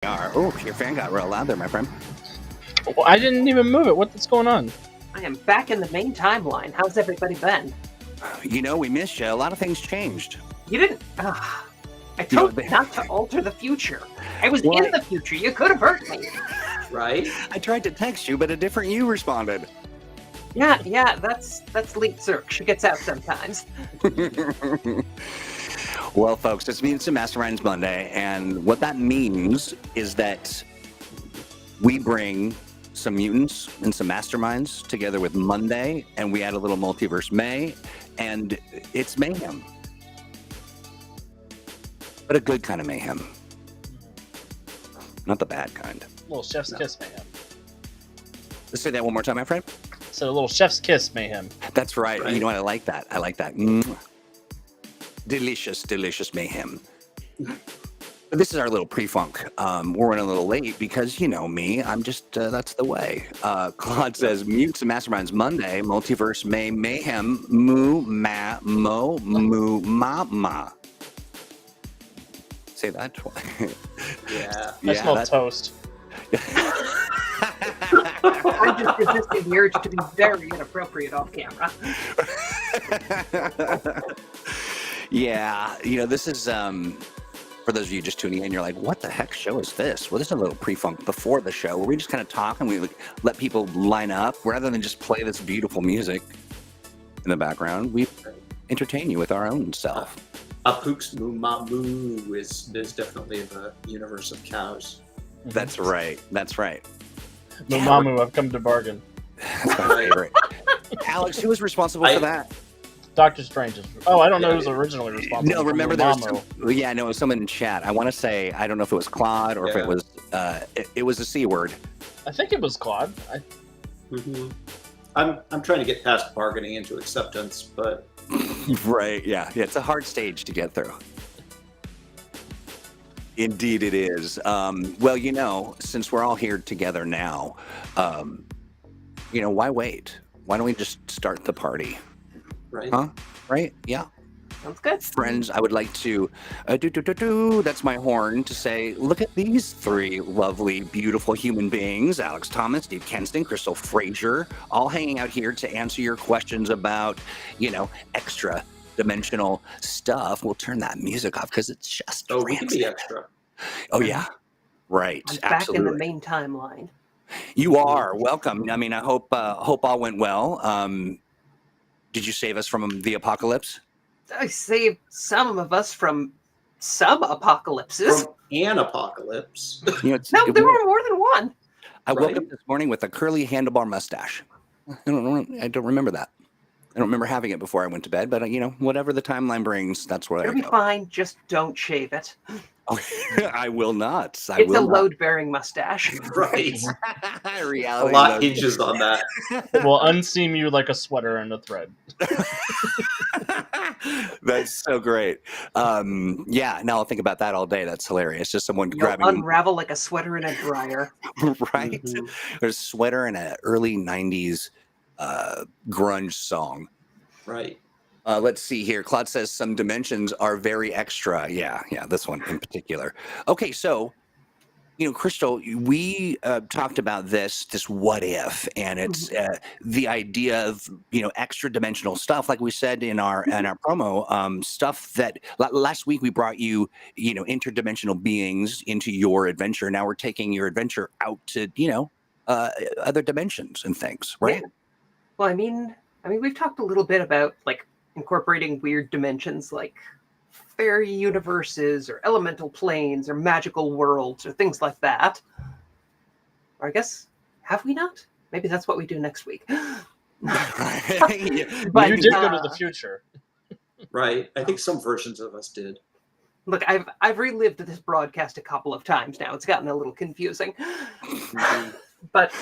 Oh, your fan got real loud there, my friend. Well, I didn't even move it. What's going on? I am back in the main timeline. How's everybody been? You know, we missed you. A lot of things changed. You didn't... I told you not to alter the future. I was in the future. You could have hurt me. Right? I tried to text you, but a different you responded. Yeah, that's Leet Zerk. She gets out sometimes. Well, folks, it's Mutants and Masterminds Monday, and what that means is that we bring some mutants and some masterminds together with Monday, and we add a little multiverse May, and it's mayhem. But a good kind of mayhem. Not the bad kind. A little chef's kiss mayhem. Let's say that one more time, my friend. So a little chef's kiss mayhem. That's right. You know what? I like that. I like that. Delicious, delicious mayhem. This is our little pre-funk. We're running a little late because, you know me, I'm just, that's the way. Claude says, Mutants and Masterminds Monday, Multiverse May, Mayhem, Moo, Ma, Mo, Moo, Ma, Ma. Say that twice. Yeah. I smell toast. I'm just resisting the urge to be very inappropriate off camera. Yeah, you know, this is, for those of you just tuning in, you're like, what the heck show is this? Well, this is a little pre-funk before the show where we just kind of talk and we let people line up rather than just play this beautiful music in the background. We entertain you with our own self. Apooks Moo Ma Moo is definitely the universe of cows. That's right. That's right. Mamamoo, I've come to bargain. That's my favorite. Alex, who was responsible for that? Doctor Strange is... Oh, I don't know who's originally responsible. No, remember there was it was someone in chat. I want to say, I don't know if it was Claude or if it was it was a C word. I think it was Claude. I'm trying to get past bargaining into acceptance, but right, yeah, it's a hard stage to get through. Indeed it is. Well, you know, since we're all here together now, you know, why wait? Why don't we just start the party? Right. Huh? Right? Yeah. Sounds good. Friends, I would like to that's my horn to say, look at these three lovely, beautiful human beings, Alex Thomas, Steve Kenston, Crystal Frazier, all hanging out here to answer your questions about, you know, extra dimensional stuff. We'll turn that music off because it's just we can be extra. Oh yeah. Right. I'm absolutely. back in the main timeline. You are welcome. I mean, I hope all went well. Did you save us from the apocalypse? I saved some of us from some apocalypses. From an apocalypse. You know, No, there were more than one. I woke up this morning with a curly handlebar mustache. I don't remember that. I don't remember having it before I went to bed, but you know, whatever the timeline brings, that's where It'll I be go. fine. Just don't shave it. I will not. It's a load-bearing mustache. Right. Reality a lot hinges on that. It will unseam you like a sweater and a thread. That's so great. Yeah, now I'll think about that all day. That's hilarious. Just someone You'll grabbing unravel like a sweater in a dryer. right? There's a sweater in an early 90s grunge song. Right. Let's see here. Claude says some dimensions are very extra. Yeah, this one in particular. Okay, so, you know, Crystal, we talked about this what if, and it's the idea of, you know, extra dimensional stuff, like we said in our promo, stuff that last week we brought you, you know, interdimensional beings into your adventure. Now we're taking your adventure out to, you know, other dimensions and things, right? Yeah. Well, I mean, we've talked a little bit about like incorporating weird dimensions like fairy universes or elemental planes or magical worlds or things like that. Or I guess, have we not? Maybe that's what we do next week. But you did go to the future. Right. I think some versions of us did. Look, I've relived this broadcast a couple of times now. It's gotten a little confusing. But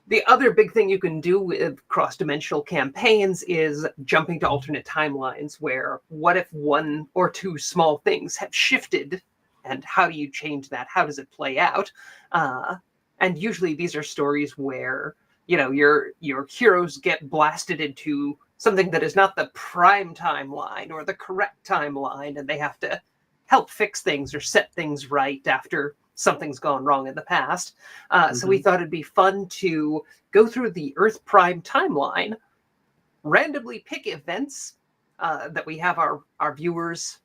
the other big thing you can do with cross-dimensional campaigns is jumping to alternate timelines where what if one or two small things have shifted and how do you change that? How does it play out? And usually these are stories where, you know, your heroes get blasted into something that is not the prime timeline or the correct timeline, and they have to help fix things or set things right after something's gone wrong in the past. So we thought it'd be fun to go through the Earth Prime timeline, randomly pick events that we have our viewers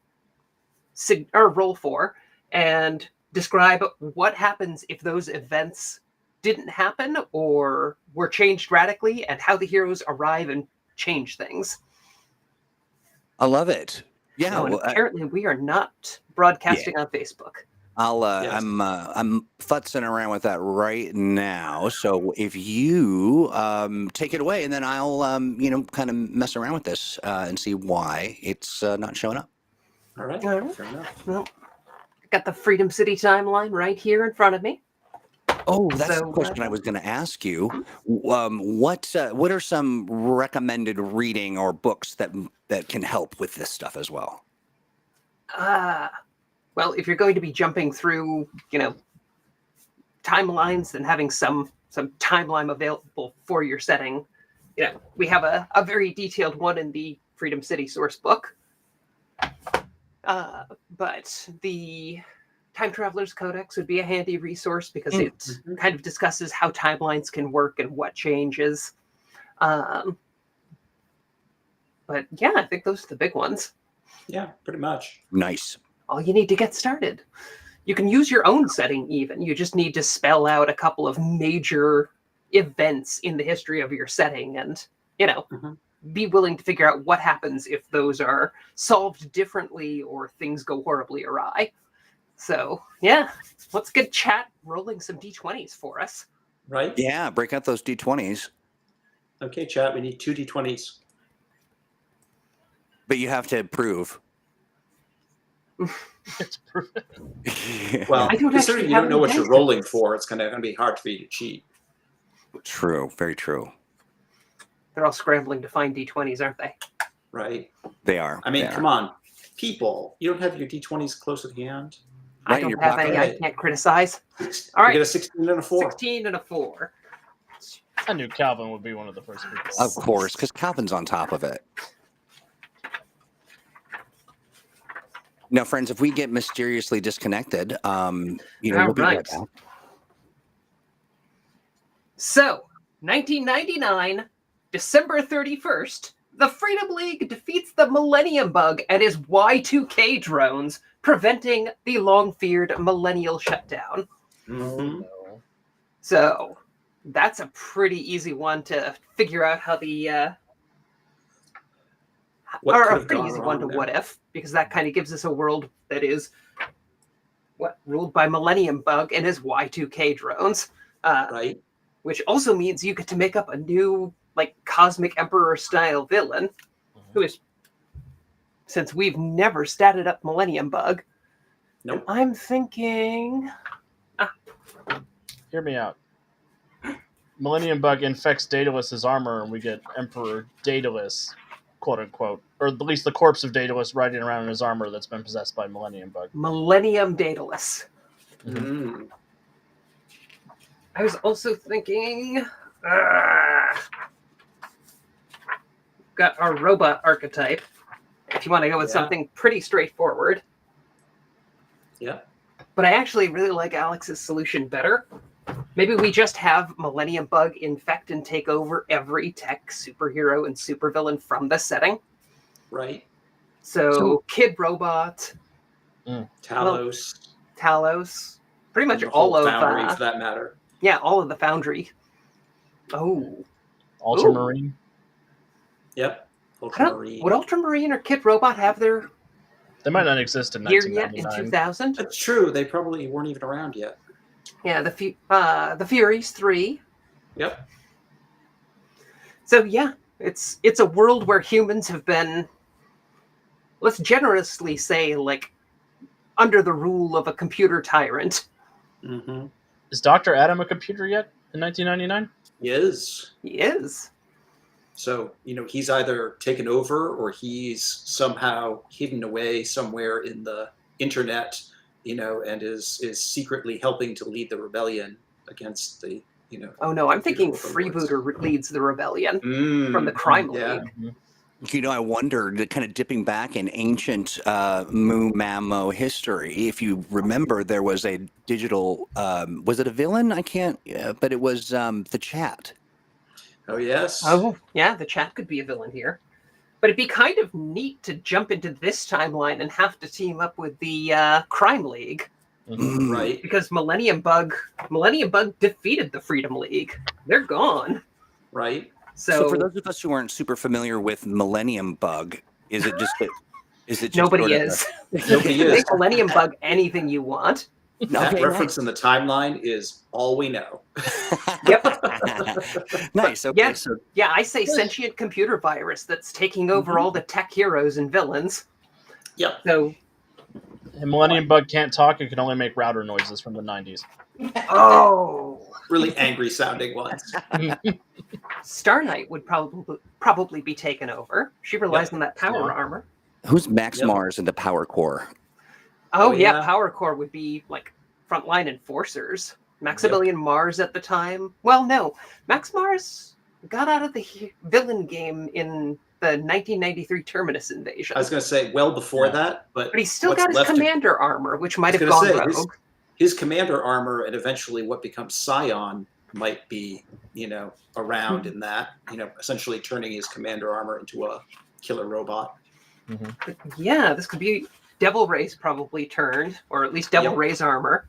roll for, and describe what happens if those events didn't happen or were changed radically, and how the heroes arrive and change things. I love it. Yeah. And apparently we are not broadcasting on Facebook. I'm futzing around with that right now. So if you take it away, and then I'll kind of mess around with this and see why it's not showing up. All right. All right. Fair enough. Well, I got the Freedom City timeline right here in front of me. Oh, that's the question I was going to ask you. What are some recommended reading or books that can help with this stuff as well? Well, if you're going to be jumping through, timelines and having some timeline available for your setting, we have a very detailed one in the Freedom City source book. But the Time Traveler's Codex would be a handy resource because it kind of discusses how timelines can work and what changes. But yeah, I think those are the big ones. Yeah, pretty much. Nice. All you need to get started. You can use your own setting even. You just need to spell out a couple of major events in the history of your setting and, be willing to figure out what happens if those are solved differently or things go horribly awry. So, yeah, let's get chat rolling some D20s for us. Right? Yeah, break out those D20s. Okay, chat, we need 2 D20s. But you have to prove. It's proven. Well, I don't considering actually you have don't know any what you're dice. rolling for, it's going to be hard for you to cheat. True. Very true. They're all scrambling to find D20s, aren't they? Right? They are. I mean, They are. come on. People, you don't have your D20s close at hand? Right I in don't your have pocket. any. I can't criticize. All right. You get a 16 and a 4. 16 and a 4. I knew Calvin would be one of the first people. Of course, because Calvin's on top of it. Now, friends, if we get mysteriously disconnected, we'll be right right. back. So, 1999, December 31st, the Freedom League defeats the Millennium Bug and his Y2K drones, preventing the long-feared millennial shutdown. Mm-hmm. No. So, that's a pretty easy one to figure out how the... What or could a have pretty gone easy wrong one to there? what if, because that kind of gives us a world that is ruled by Millennium Bug and his Y2K drones. Right? Which also means you get to make up a new, Cosmic Emperor style villain, who is, since we've never statted up Millennium Bug, Nope. I'm thinking, Hear me out. Millennium Bug infects Daedalus's armor, and we get Emperor Daedalus, quote unquote, or at least the corpse of Daedalus riding around in his armor that's been possessed by Millennium Bug. Millennium Daedalus. Mm. I was also thinking, got our robot archetype, if you want to go with something pretty straightforward. Yeah. But I actually really like Alex's solution better. Maybe we just have Millennium Bug infect and take over every tech superhero and supervillain from the setting. Right. So Kid Robot, Talos. Talos, pretty much and the all whole of Foundry, for that matter. yeah, all of the Foundry. Oh, Ultramarine. Yep. would Ultramarine. Ultramarine or Kid Robot have their They might not exist in year yet in 1999. 2000? That's true. They probably weren't even around yet. Yeah, the Furies 3. Yep. So yeah, it's a world where humans have been, let's generously say, under the rule of a computer tyrant. Mm-hmm. Is Dr. Adam a computer yet in 1999? He is. He is. So, he's either taken over or he's somehow hidden away somewhere in the internet, and is secretly helping to lead the rebellion against the, Oh no, I'm thinking Beautiful Freebooter leads the rebellion from the Mm, Crime yeah. League. Mm-hmm. I wondered, kind of dipping back in ancient Mu Mammo history, if you remember, there was a digital, was it a villain? I can't, but it was the chat. Oh yes. Oh, yeah, the chat could be a villain here. But it'd be kind of neat to jump into this timeline and have to team up with the Crime League. Mhm. Right. Because Millennium Bug defeated the Freedom League. They're gone. Right. So for those of us who aren't super familiar with Millennium Bug, is it just nobody sort of is. Nobody is. Make Millennium Bug anything you want. That Okay, reference in the timeline is all we know. Nice. Okay. Yes. So Yeah, I say sentient computer virus that's taking over all the tech heroes and villains. Yep. So, And Millennium Bug can't talk; it can only make router noises from the '90s. oh, Really angry sounding ones. Star Knight would probably be taken over. She relies on that power Yeah. armor. who's Max Yep. Mars in the Power Core? Oh, Oh, yeah, yeah. Power Core would be like frontline enforcers. Yep. Maximilian Mars at the time. Well, no, Max Mars got out of the villain game in the 1993 Terminus invasion. I was going to say well before Yeah. that, but But he's still what's got his left of- commander armor, which might I was have gonna gone say, rogue. his commander armor and eventually what becomes Scion might be, around in that, essentially turning his commander armor into a killer robot. But yeah, this could be Devil Ray's probably turned, or at least Devil Yep. Ray's armor.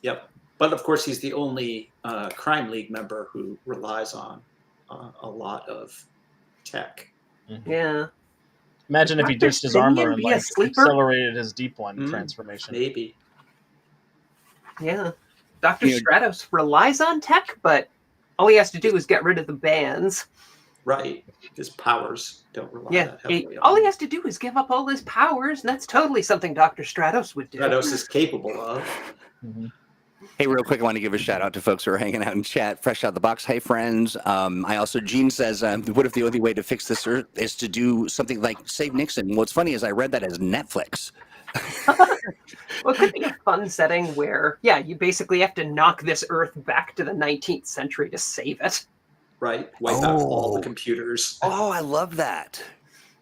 Yep. But of course, he's the only Crime League member who relies on a lot of tech. Yeah. Imagine if he Dr. ditched his Simeon armor and be a like sleeper? accelerated his Deep One Mm. transformation. Maybe. Yeah. Dr. You know- Stratos relies on tech, but all he has to do is get rid of the bands. Right. His powers don't rely Yeah. that heavily All on he has to do is give up all his powers, and that's totally something Dr. Stratos would do. Stratos is capable of. Mhm. Hey, real quick, I want to give a shout out to folks who are hanging out in chat, fresh out the box. Hey, friends. Gene says, what if the only way to fix this Earth is to do something like save Nixon? What's funny is I read that as Netflix. Well, it could be a fun setting where, yeah, you basically have to knock this Earth back to the 19th century to save it. Right. Wipe out all the Oh. computers. Oh, I love that.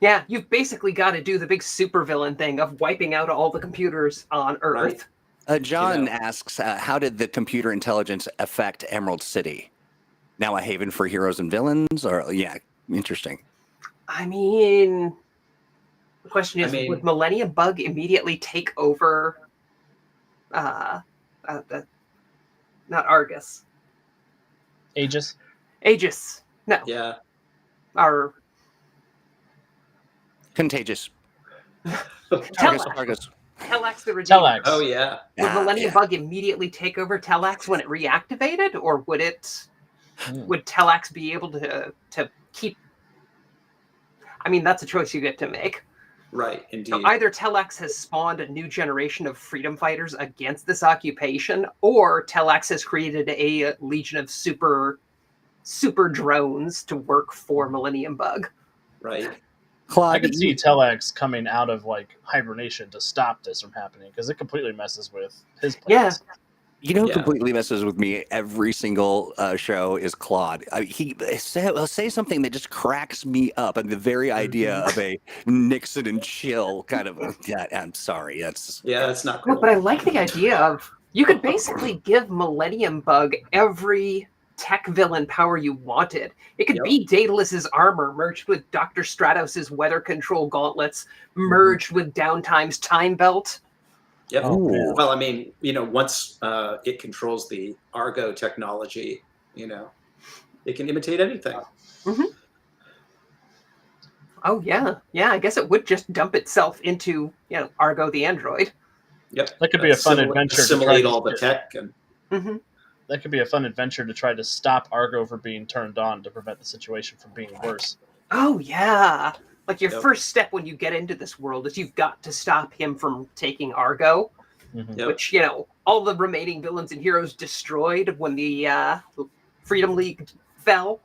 Yeah, you've basically got to do the big supervillain thing of wiping out all the computers on Earth. Right. John know. asks, how did the computer intelligence affect Emerald City? Now a haven for heroes and villains? Or yeah, interesting. I mean, the question is, I mean- would Millennium Bug immediately take over? Not Argus, Aegis. Aegis. No, Yeah. our Contagious. Telex. Argus. Telex the Redeemer. Telex. Oh yeah. Would Ah, Millennium yeah. Bug immediately take over Telex when it reactivated, or would it? Hmm. Would Telex be able to keep? I mean, that's a choice you get to make. Right. Indeed. So either Telex has spawned a new generation of freedom fighters against this occupation, or Telex has created a legion of super drones to work for Millennium Bug. Right. I Claude, could see Telex coming out of like hibernation to stop this from happening because it completely messes with his plans. you know who Yeah. completely messes with me every single show is Claude. He'll say something that just cracks me up, and the very idea of a Nixon and chill kind of. Yeah, I'm sorry. That's Yeah, that's not No, cool. but I like the idea of you could basically give Millennium Bug every tech villain power you wanted. It could Yep. be Daedalus's armor merged with Dr. Stratos's weather control gauntlets, merged with Downtime's time belt. Yep. Oh, man. Well, I mean, once it controls the Argo technology, it can imitate anything. Oh yeah, yeah. I guess it would just dump itself into Argo the android. Yep. That could be a fun adventure to try Assimilate to all the get- tech and Hmm. That could be a fun adventure to try to stop Argo from being turned on to prevent the situation from being worse. Oh yeah. Like your Yep. first step when you get into this world is you've got to stop him from taking Argo. Mhm. Yep. Which all the remaining villains and heroes destroyed when the Freedom League fell.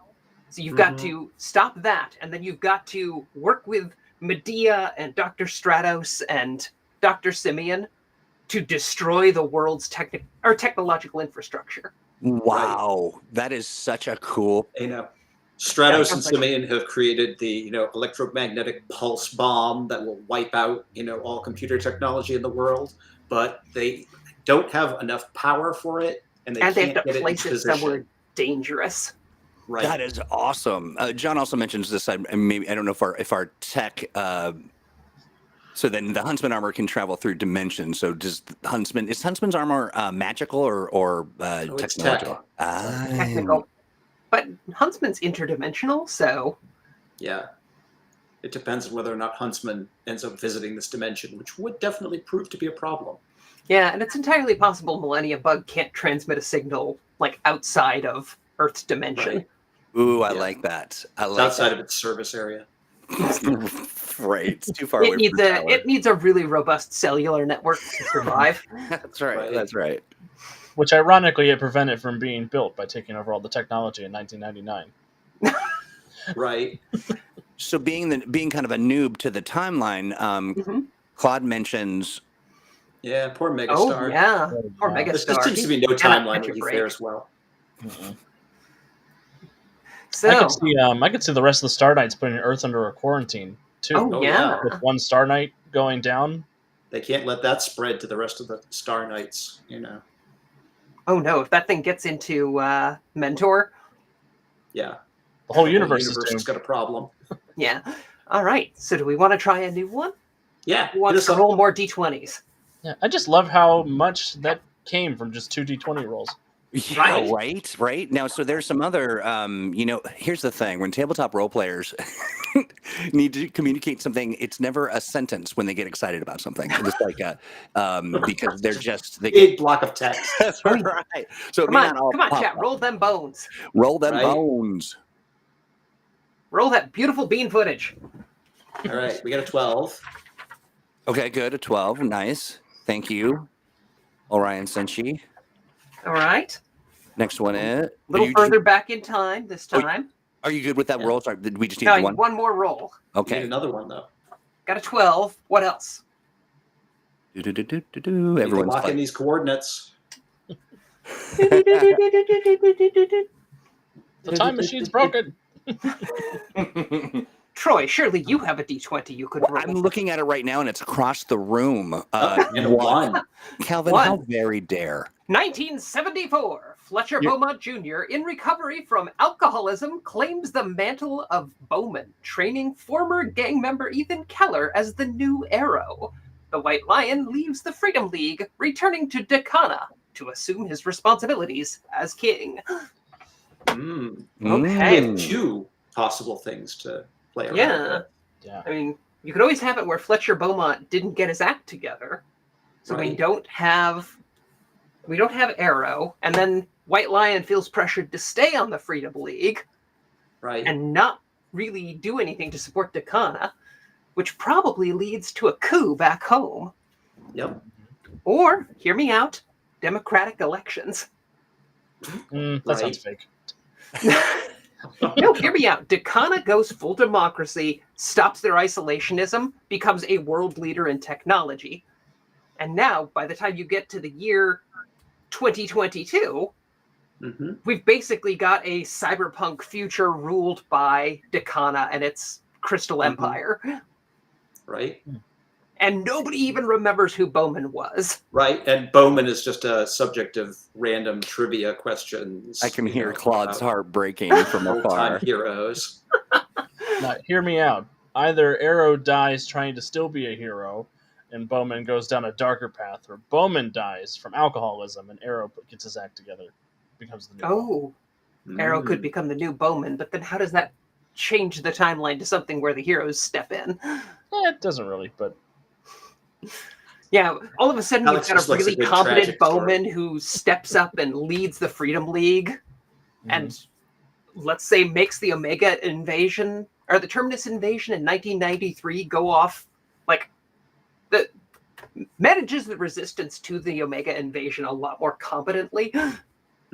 So you've got to stop that, and then you've got to work with Medea and Dr. Stratos and Dr. Simeon to destroy the world's technological infrastructure. wow. That is such a cool. Stratos and sounds like- Simian have created the electromagnetic pulse bomb that will wipe out all computer technology in the world, but they don't have enough power for it, and they have can't to get it place into it somewhere position. dangerous. Right. That is awesome. John also mentions this. Maybe I don't know if our tech. So then the Huntsman armor can travel through dimensions. So is Huntsman's armor magical or it's technological? tech. Technical. But Huntsman's interdimensional, so Yeah. It depends on whether or not Huntsman ends up visiting this dimension, which would definitely prove to be a problem. yeah, and it's entirely possible Millennium Bug can't transmit a signal like outside of Earth's dimension. Right. Ooh, I Yeah. like that. I It's like outside of its service area. that. Right, it's too far It away needs from the tower. it needs a really robust cellular network to survive. That's right. Right. That's right. Which ironically it prevented from being built by taking over all the technology in 1999. Right. So being kind of a noob to the timeline, Mhm. Claude mentions. Yeah, poor Oh Megastar. yeah, poor Yeah. There Megastar. seems to be no cannot timeline catch where a he break. fares well. Mm-mm. So, I could see the rest of the Star Knights putting Earth under a quarantine too. oh Oh, yeah. With one Star Knight going down. They can't let that spread to the rest of the Star Knights, Oh no, if that thing gets into Mentor, Yeah. The whole The universe is universe has doomed. got a problem. yeah. All right. So, do we want to try a new one? Yeah. Who wants hit us to up. roll more d20s? Yeah, I just love how much that came from just 2 D20 rolls. Yeah, right. Now, so there's some other, here's the thing. When tabletop role players need to communicate something, it's never a sentence when they get excited about something. It's just like because they Big get, block of text. that's right. So it Come may on, not all come on, pop chat. up. Roll them bones. Roll them Right. bones. Roll that beautiful bean footage. All right. We got a 12. Okay, good. A 12. Nice. Thank you, Orion Senshi. All right. Next one is. A little further back in time this Oh, time. Are you good with that Yeah. roll? Sorry, did we just need No, one? more roll. We Okay. need another one, though. Got a 12. What else? Need to Everyone's lock in like, these coordinates. The time machine's broken. Troy, surely you have a d20 you could Well, roll. I'm looking at it right now, and it's across the room. And a 1. Calvin, One. how very dare! 1974. Fletcher You- Beaumont Jr., in recovery from alcoholism, claims the mantle of Bowman, training former gang member Ethan Keller as the new Arrow. The White Lion leaves the Freedom League, returning to Dakana to assume his responsibilities as king. Mm. Okay. We have 2 possible things to play around Yeah. with. Yeah. I mean, you could always have it where Fletcher Beaumont didn't get his act together. So we Right. don't have Arrow, and then White Lion feels pressured to stay on the Freedom League Right. and not really do anything to support Dakana, which probably leads to a coup back home. Yep. Or, hear me out, democratic elections. That sounds fake. No, hear me out. Dakana goes full democracy, stops their isolationism, becomes a world leader in technology. And now, by the time you get to the year 2022, hmm we've basically got a cyberpunk future ruled by Dakana and its Crystal Empire. Right. And nobody even remembers who Bowman was. Right. And Bowman is just a subject of random trivia questions. I can hear about Claude's heart breaking from old-time afar. heroes. Now, hear me out. Either Arrow dies trying to still be a hero, and Bowman goes down a darker path, or Bowman dies from alcoholism, and Arrow gets his act together, becomes the new. Oh, Arrow could Mm. become the new Bowman, but then how does that change the timeline to something where the heroes step in? It doesn't really, but Yeah, all of a sudden Alex you've got just a likes a really good competent tragic story. Bowman who steps up and leads the Freedom League and Mm-hmm. let's say makes the Omega invasion or the Terminus invasion in 1993 go off, like the manages the resistance to the Omega invasion a lot more competently.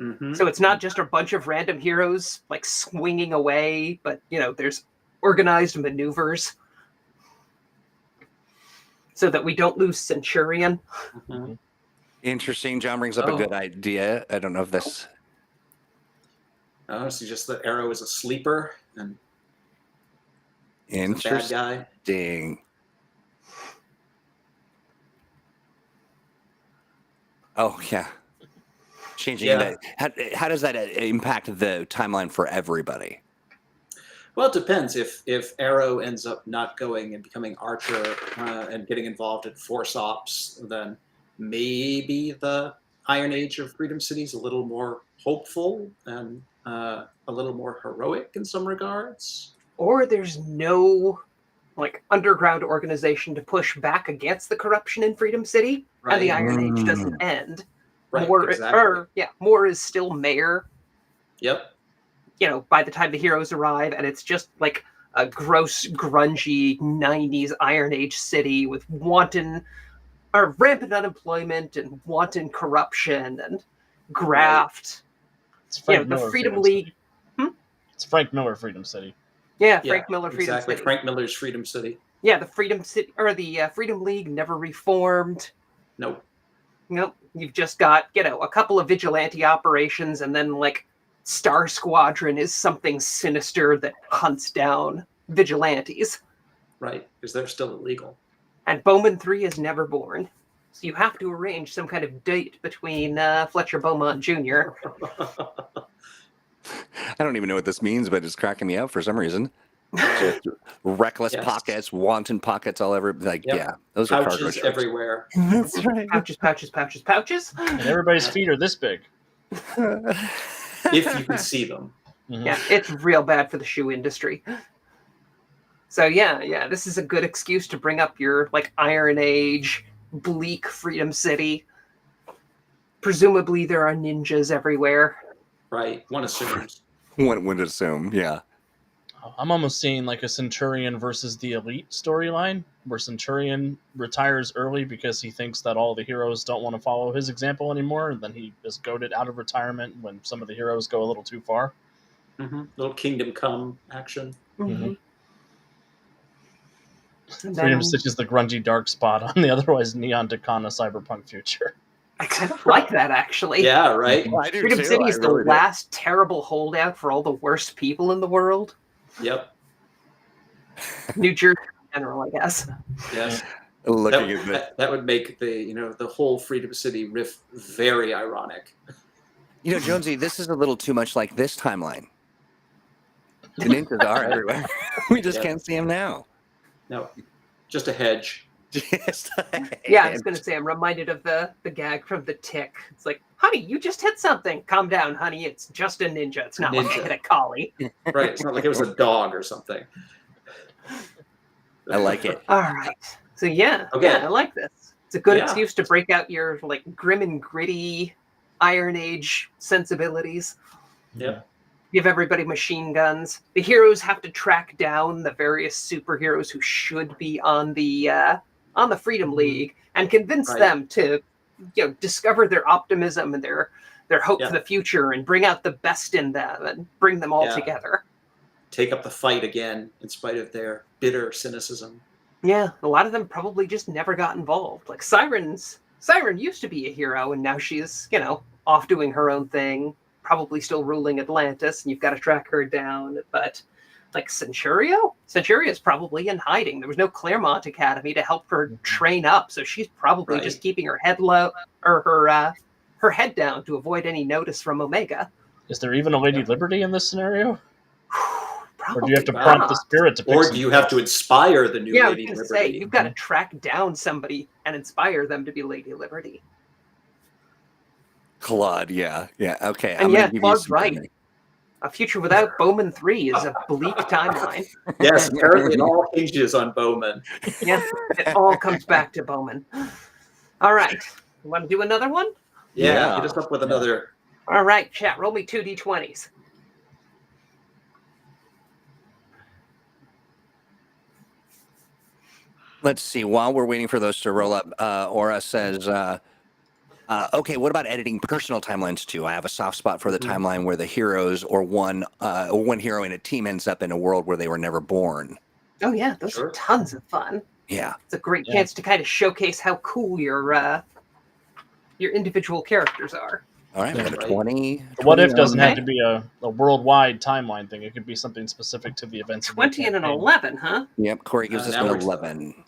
Mhm. So it's not just a bunch of random heroes like swinging away, but there's organized maneuvers so that we don't lose Centurion. Mhm. Interesting. John brings up a Oh. good idea. I don't know if this. Oh, so just that Arrow is a sleeper and a bad guy. Interesting. Oh yeah, changing Yeah. that. How does that impact the timeline for everybody? Well, it depends. If Arrow ends up not going and becoming Archer and getting involved in Force Ops, then maybe the Iron Age of Freedom City is a little more hopeful and a little more heroic in some regards. Or there's no like underground organization to push back against the corruption in Freedom City, and the Iron Age doesn't end. Right, Moore, exactly. Moore is still mayor. Yep. You know, by the time the heroes arrive, and it's just like a gross, grungy '90s Iron Age city with rampant unemployment and wanton corruption and graft. It's You know, Frank the Miller Freedom Freedom League. City. It's Frank Miller Freedom City. Yeah, Frank Miller Freedom exactly. City. Frank Miller's Freedom City. Yeah, the Freedom City or the Freedom League never reformed. Nope. Nope. You've just got, you know, a couple of vigilante operations, and then like Star Squadron is something sinister that hunts down vigilantes. Right, because they're still illegal. And Bowman 3 is never born. So you have to arrange some kind of date between Fletcher Beaumont Jr. I don't even know what this means, but it's cracking me up for some reason. Just reckless pockets, wanton pockets all over. Like, yeah, those are cargo pouches shorts. everywhere. That's right. Pouches, pouches, pouches, pouches. And everybody's feet are this big. If you can see them. Mhm. Yeah, it's real bad for the shoe industry. So yeah, this is a good excuse to bring up your like Iron Age, bleak Freedom City. Presumably there are ninjas everywhere. Right, one assumes. One would assume, yeah. I'm almost seeing like a Centurion versus the Elite storyline, where Centurion retires early because he thinks that all the heroes don't want to follow his example anymore, and then he is goaded out of retirement when some of the heroes go a little too far. Little Kingdom Come action. Mm-hmm. Freedom City is the grungy dark spot on the otherwise neon Dakana cyberpunk future. I kind of like that, actually. Yeah, right? I do Freedom too. City I is the really do. last terrible holdout for all the worst people in the world. Yep. New Jersey in general, I guess. Yes. Looking at it. That would make the whole Freedom City riff very ironic. You know, Jonesy, this is a little too much like this timeline. The ninjas are everywhere. We just can't see them now. No, just a hedge. Just Yeah, I was going to say, I'm reminded of the gag from The Tick. It's like, honey, you just hit something. Calm down, honey. It's just a ninja. It's not like I hit a collie. Right, it's not like it was a dog or something. I like it. All right. So yeah, Okay. yeah, I like this. It's a good Yeah. excuse to break out your like grim and gritty Iron Age sensibilities. Yep. Give everybody machine guns. The heroes have to track down the various superheroes who should be on the Freedom League and convince them to, discover their optimism and their hope for the future and bring out the best in them and bring them all together. Take up the fight again in spite of their bitter cynicism. Yeah, a lot of them probably just never got involved. Like Siren used to be a hero, and now she's, off doing her own thing, probably still ruling Atlantis, and you've got to track her down. But like Centurio is probably in hiding. There was no Claremont Academy to help her train up, so she's probably just keeping her head low or her head down to avoid any notice from Omega. Is there even a Lady Liberty in this scenario? Probably or do you have to prompt the spirit to pick Or do you have to inspire the new Lady I was gonna Liberty? say, you've got to track down somebody and inspire them to be Lady Liberty. Claude, yeah. Okay. And Claude's right. A future without Bowman 3 is a bleak timeline. Yes, apparently it all hinges on Bowman. Yeah, it all comes back to Bowman. All right. You want to do another one? Yeah, hit us up with another. All right, chat. Roll me 2 d20s. Let's see. While we're waiting for those to roll up, Aura says, okay, what about editing personal timelines too? I have a soft spot for the timeline where the heroes or one hero in a team ends up in a world where they were never born. Oh, yeah. Those are tons of fun. Yeah. It's a great chance to kind of showcase how cool your individual characters are. All right, we have a Right. 20. The what if 21. doesn't have Okay. to be a worldwide timeline thing. It could be something specific to the events of the 20 and an campaign. 11, huh? Yep, Corey gives us Now an we're to the- 11.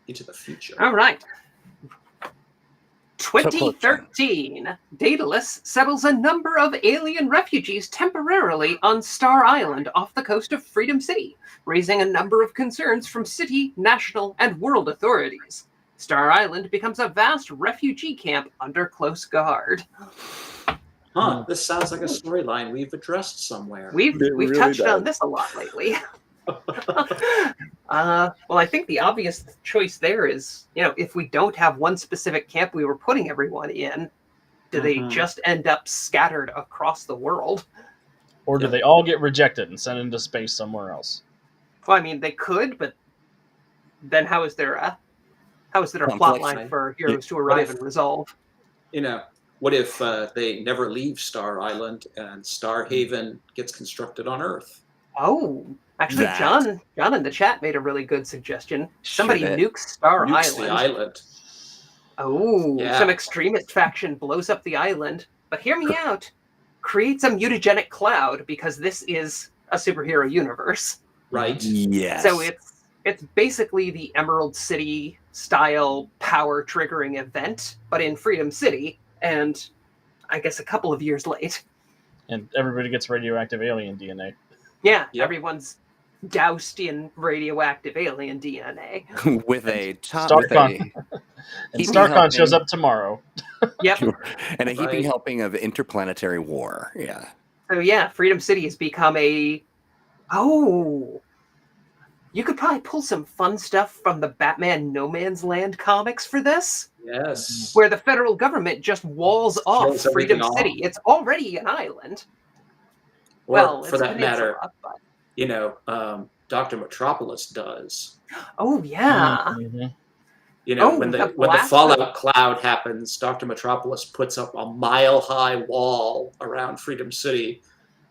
Into the future. All right. close, John. 2013, Daedalus settles a number of alien refugees temporarily on Star Island off the coast of Freedom City, raising a number of concerns from city, national, and world authorities. Star Island becomes a vast refugee camp under close guard. Huh, this sounds like a storyline we've addressed somewhere. We've really touched on does. this a lot lately. Well, I think the obvious choice there is, if we don't have one specific camp we were putting everyone in, do they just end up scattered across the world? Or do Yeah. they all get rejected and sent into space somewhere else? Well, I mean, they could, but then how is there a plot Conflict, line right? for heroes to What arrive if- and resolve? What if they never leave Star Island and Star Haven gets constructed on Earth? Oh, actually, That- John in the chat made a really good suggestion. Somebody Should it? nukes Star Nukes the Island. island. Oh, Yeah. some extremist faction blows up the island. But hear me out. Creates a mutagenic cloud because this is a superhero universe. Right? Yes. So it's basically the Emerald City style power triggering event, but in Freedom City, and I guess a couple of years late. And everybody gets radioactive alien DNA. Yeah, Yep. everyone's doused in radioactive alien DNA. with a top Starcon. with a And heaping Starcon shows helping- up tomorrow. Yep. and a heaping Right. helping of interplanetary war. Yeah. So yeah, Freedom City has become a. Oh, you could probably pull some fun stuff from the Batman No Man's Land comics for this, Yes. where the federal government just walls off Kills Freedom everything off. City. It's already an island. Or, Well, for it's a that matter, peninsula, but... Dr. Metropolis does. Oh yeah. Mhm. Oh, when the the blast fallout cloud happens, Dr. Metropolis puts up a mile-high wall around Freedom City.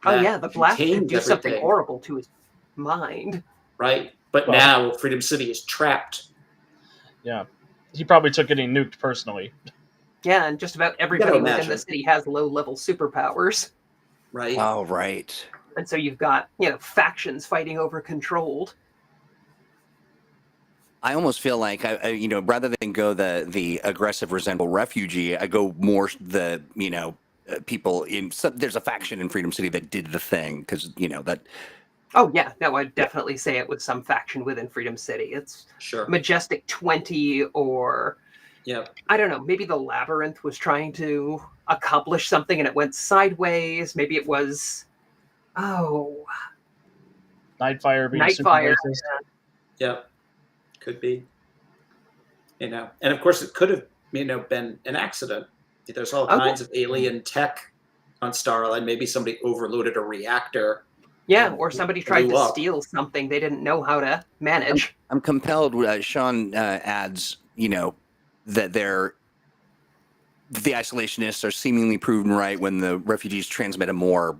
Oh that yeah, the blast could contains do something everything, horrible to his mind. right? But Well- now Freedom City is trapped. Yeah. He probably took getting nuked personally. Yeah, and just about everybody within imagine. the city has low-level superpowers. Right? Oh, right. And so you've got, factions fighting over controlled. I almost feel like I rather than go the aggressive, resentful refugee, I go more the people in. There's a faction in Freedom City that did the thing because that. Oh yeah, no, I'd definitely say it was some faction within Freedom City. It's Sure. Majestic 20, or Yep. I don't know, maybe the Labyrinth was trying to accomplish something and it went sideways. Maybe it was Nightfire being super Nightfire. racist. Yep. Could be. And of course it could have, been an accident. There's all Okay. kinds of alien tech on Star Island. Maybe somebody overloaded a reactor. Yeah, or somebody tried Blew to up. steal something they didn't know how to manage. I'm compelled. Sean adds, that the isolationists are seemingly proven right when the refugees transmit a more,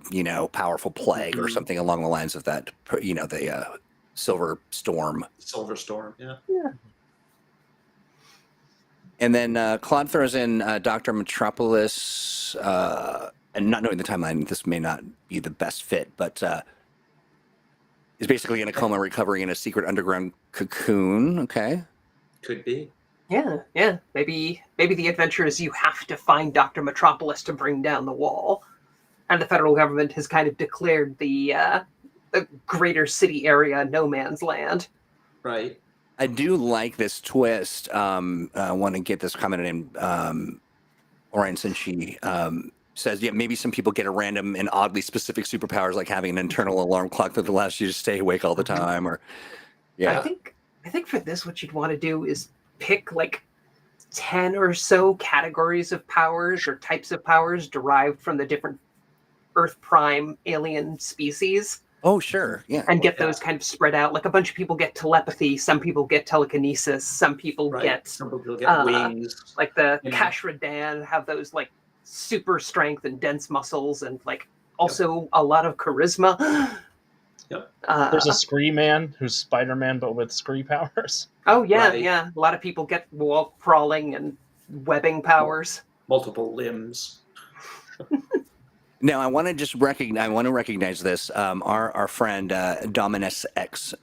powerful plague or Mhm. something along the lines of that. The Silver Storm. Silver Storm. Yeah. And then Claude throws in Dr. Metropolis, and not knowing the timeline, this may not be the best fit, but is basically in a coma recovering in a secret underground cocoon. Okay. Could be. Yeah. Maybe the adventure is you have to find Dr. Metropolis to bring down the wall. And the federal government has kind of declared the greater city area no man's land. Right. I do like this twist. I want to get this commented in, Orion, since she says, maybe some people get a random and oddly specific superpowers, like having an internal alarm clock that allows you to stay awake all the time. Or, I think for this, what you'd want to do is pick like 10 or so categories of powers or types of powers derived from the different Earth Prime alien species. Oh, sure. Yeah. And get those kind of spread out. Like a bunch of people get telepathy, some people get telekinesis, some people Right. get Some people get wings. like the You know. Kashradan have those like super strength and dense muscles and like also a lot of charisma. Yep. There's a Scree Man who's Spider-Man but with Scree powers. Oh yeah, Right. yeah. A lot of people get wall crawling and webbing powers. Multiple limbs. Now, I want to just recognize this. Our friend Dominus X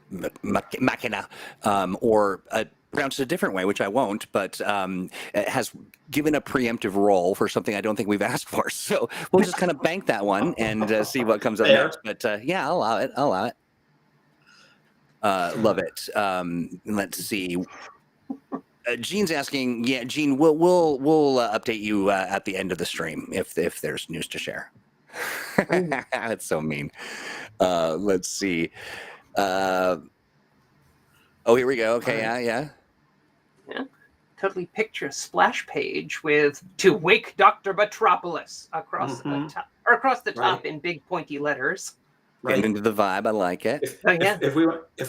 Machina, or pronounced a different way, which I won't, but has given a preemptive role for something I don't think we've asked for. So we'll just kind of bank that one and see what comes up Fair. next. But yeah, I'll allow it. Love it. Let's see. Gene's asking, yeah, Gene, we'll update you at the end of the stream if there's news to share. That's so mean. Let's see. Oh, here we go. Okay, yeah. Totally picture a splash page with "To wake Dr. Metropolis" across the top, or across the top in big pointy letters. Getting into the vibe, I like it. If we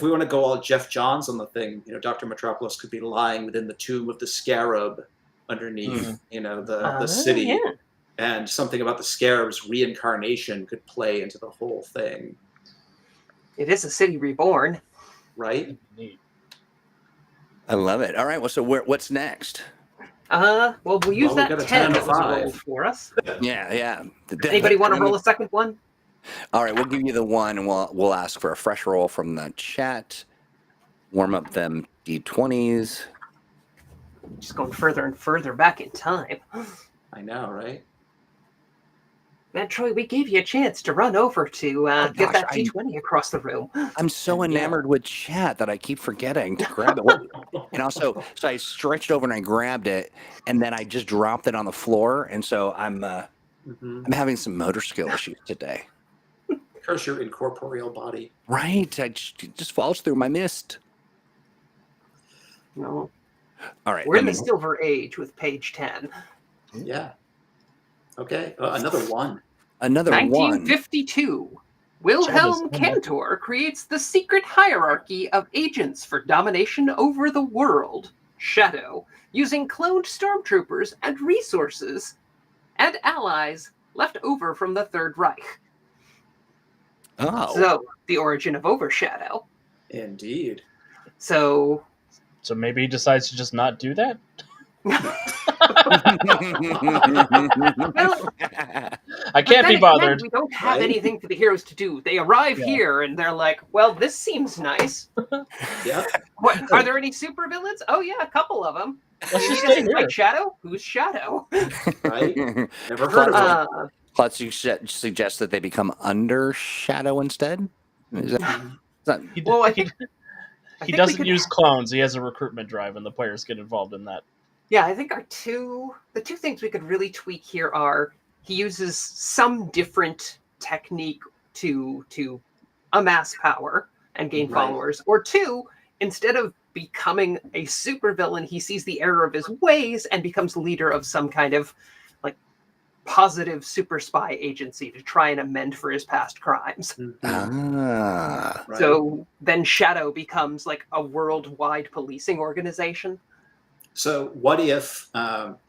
want to go all Jeff Johns on the thing, Dr. Metropolis could be lying within the tomb of the Scarab underneath, the city. Yeah. And something about the Scarab's reincarnation could play into the whole thing. It is a city reborn. Right? Neat. I love it. All right, well, so what's next? Well, we'll use we that got a 10 that was 5. rolled for us. Yeah. Anybody want to roll a second one? All right, we'll give you the one, and we'll ask for a fresh roll from the chat. Warm up them D20s. Just going further and further back in time. I know, right? Man, Troy, we gave you a chance to run over to get that D20 across the room. I'm so enamored with chat that I keep forgetting to grab it. And also, so I stretched over and I grabbed it, and then I just dropped it on the floor, and so I'm having some motor skill issues today. Curse your incorporeal body. Right, it just falls through my mist. No. All right. We're in the Silver Age with page 10. Yeah. Okay, another one. Another 1952. Wilhelm Cantor creates the secret hierarchy of agents for domination over the world, Shadow, using cloned stormtroopers and resources and allies left over from the Third Reich. Oh. So, the origin of Overshadow. Indeed. So maybe he decides to just not do that? well, I can't be bothered. We don't have anything for the heroes to do. They arrive here and they're like, well, this seems nice. Yeah. What, are there any supervillains? Oh, yeah, a couple of them. Let's just stay here. Like Shadow? Who's Shadow? Right? Never heard of him. Let's suggest that they become under Shadow instead? Is that, he doesn't use clones. He has a recruitment drive, and the players get involved in that. Yeah, I think the two things we could really tweak here are he uses some different technique to amass power and gain followers, or two, instead of becoming a supervillain, he sees the error of his ways and becomes leader of some kind of like positive super spy agency to try and amend for his past crimes. So then Shadow becomes like a worldwide policing organization. So what if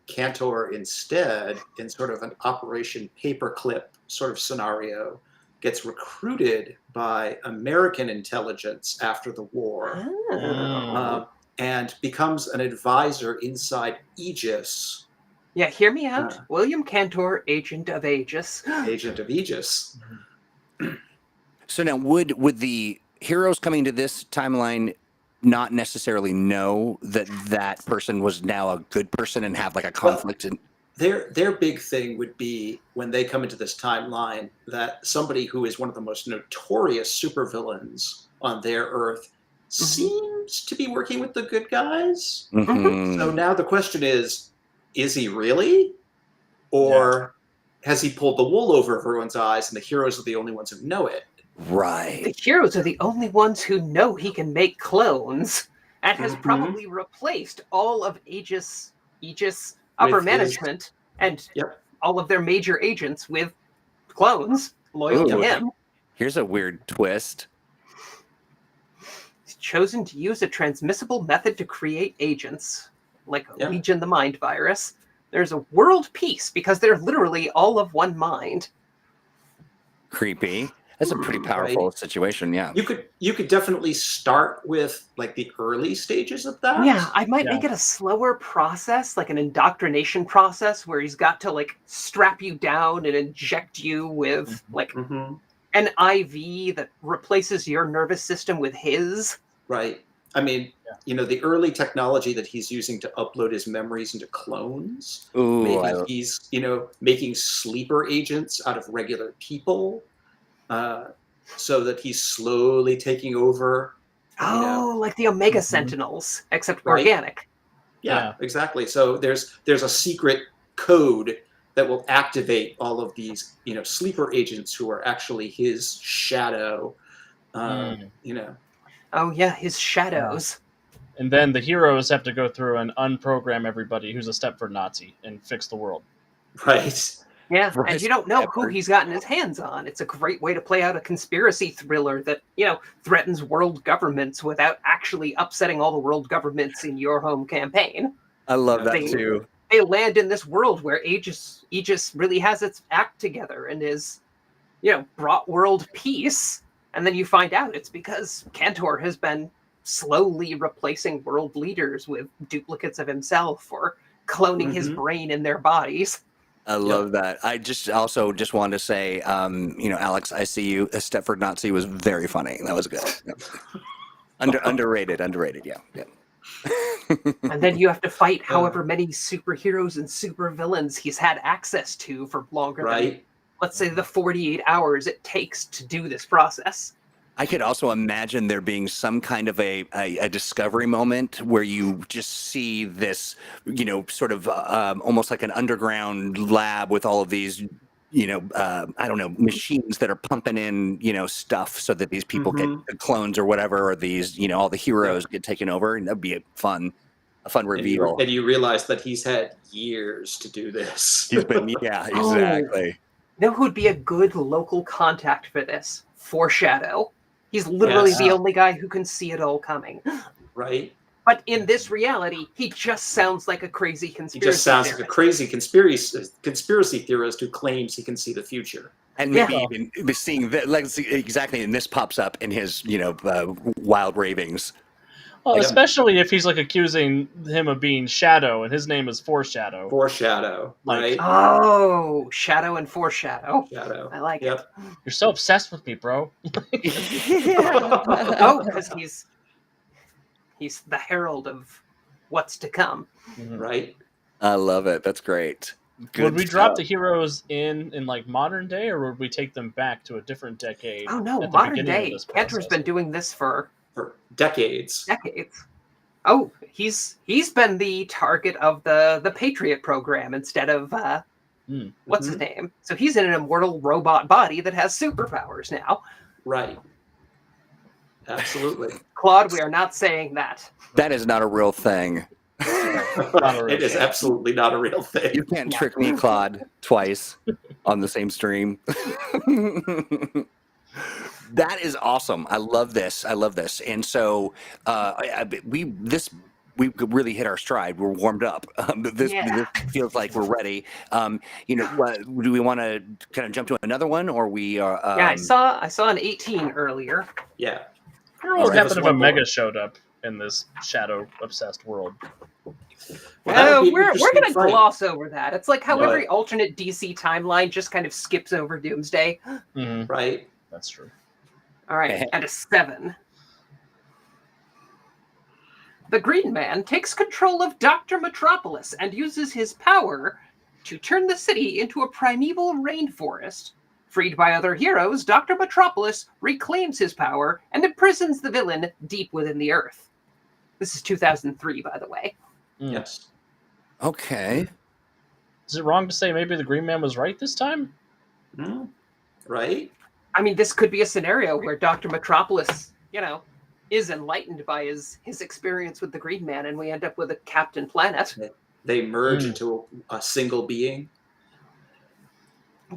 Cantor instead, in sort of an Operation Paperclip sort of scenario, gets recruited by American intelligence after the war and becomes an advisor inside Aegis? Yeah, hear me out. William Cantor, Agent of Aegis. Agent of Aegis. So now, would the heroes coming to this timeline not necessarily know that person was now a good person and have like a conflict? Their big thing would be when they come into this timeline that somebody who is one of the most notorious supervillains on their Earth seems to be working with the good guys. So now the question is he really? Or has he pulled the wool over everyone's eyes and the heroes are the only ones who know it? Right. The heroes are the only ones who know he can make clones and has probably replaced all of Aegis upper management and all of their major agents with clones loyal to him. Here's a weird twist. He's chosen to use a transmissible method to create agents, like Legion the Mind virus. There's a world peace because they're literally all of one mind. Creepy. That's a pretty powerful situation. Yeah. You could definitely start with like the early stages of that. Yeah, I might Yeah. make it a slower process, like an indoctrination process, where he's got to like strap you down and inject you with like Hmm. an IV that replaces your nervous system with his. Right. I mean, Yeah. the early technology that he's using to upload his memories into clones. Ooh, Maybe he's, making sleeper agents out of regular people, so that he's slowly taking over. Oh, like the Omega Mhm. Sentinels, except Right. organic. Yeah, exactly. So there's a secret code that will activate all of these, sleeper agents who are actually his shadow. Mm. Oh yeah, his shadows. And then the heroes have to go through and unprogram everybody who's a Stepford Nazi and fix the world. Right. Yeah, Right. and you don't know who he's gotten his hands on. It's a great way to play out a conspiracy thriller that, threatens world governments without actually upsetting all the world governments in your home campaign. I love that They- too. They land in this world where Aegis really has its act together and is, brought world peace. And then you find out it's because Cantor has been slowly replacing world leaders with duplicates of himself or cloning his Mhm. brain in their bodies. I love that. I just wanted to say, Alex, I see you. Stepford Nazi was very funny. That was good. Yep. Underrated. Yeah. And then you have to fight however many superheroes and supervillains he's had access to for longer than, Right. let's say, the 48 hours it takes to do this process. I could also imagine there being some kind of a discovery moment where you just see this, sort of almost like an underground lab with all of these, I don't know, machines that are pumping in, stuff so that these people get clones or whatever, or these, all the heroes get taken over, and that'd be a fun reveal. And you realize that he's had years to do this. He's been, yeah, exactly. You know who'd be a good local contact for this? Foreshadow. He's literally Yes. the only guy who can see it all coming. Right. But in this reality, he just sounds like a crazy He conspiracy just sounds like a theorist. crazy conspiracy theorist who claims he can see the future. And maybe even seeing that, like exactly, and this pops up in his, wild ravings. Well, especially if he's like accusing him of being Shadow, and his name is Foreshadow. Foreshadow, right? Oh, Shadow and Foreshadow. Shadow. I like Yep. You're so obsessed with me, bro. Oh, because he's the herald of what's to come. Right. I love it. That's great. Good Would we drop stuff. the heroes in like modern day, or would we take them back to a different decade? Oh no, at the modern beginning of day. this Cantor's process? been doing this for decades. Oh, he's been the target of the Patriot program instead of what's his name? So he's in an immortal robot body that has superpowers now. Right. Absolutely. Claude, we are not saying that. That is not a real thing. It is absolutely not a real thing. You can't trick me, Claude, twice on the same stream. That is awesome. I love this. And so we really hit our stride. We're warmed up. This feels like we're ready. Do we want to kind of jump to another one, or we are? I saw an 18 earlier. Yeah. What would Right. happen if Omega showed up in this shadow obsessed world? Well, we're going to gloss over that. It's like how Right. every alternate DC timeline just kind of skips over Doomsday. Right. That's true. All right, and a 7. The Green Man takes control of Dr. Metropolis and uses his power to turn the city into a primeval rainforest. Freed by other heroes, Dr. Metropolis reclaims his power and imprisons the villain deep within the earth. This is 2003, by the way. Yes. Okay. Is it wrong to say maybe the Green Man was right this time? Right. I mean, this could be a scenario where Dr. Metropolis, is enlightened by his experience with the Green Man, and we end up with a Captain Planet. They merge into a single being.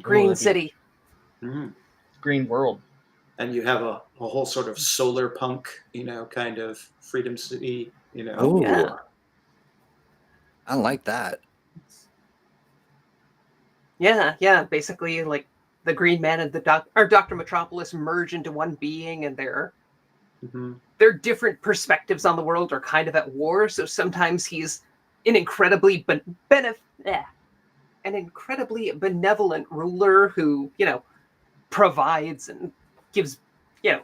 Green City. Green World. And you have a whole sort of solar punk, kind of Freedom City, Oh, Yeah. I like that. Yeah, basically like the Green Man and Dr. Metropolis merge into one being, and their different perspectives on the world are kind of at war. So sometimes he's an incredibly benevolent ruler who, provides and gives,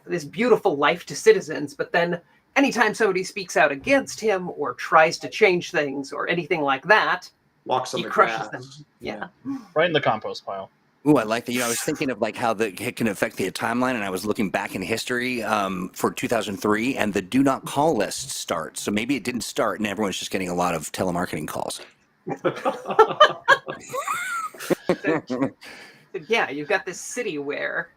this beautiful life to citizens. But then anytime somebody speaks out against him or tries to change things or anything like that, walks on he the crushes grass. them. Yeah. Right in the compost pile. Ooh, I like that. I was thinking of like how it can affect the timeline, and I was looking back in history for 2003, and the do not call list starts. So maybe it didn't start, and everyone's just getting a lot of telemarketing calls. Yeah, you've got this city where,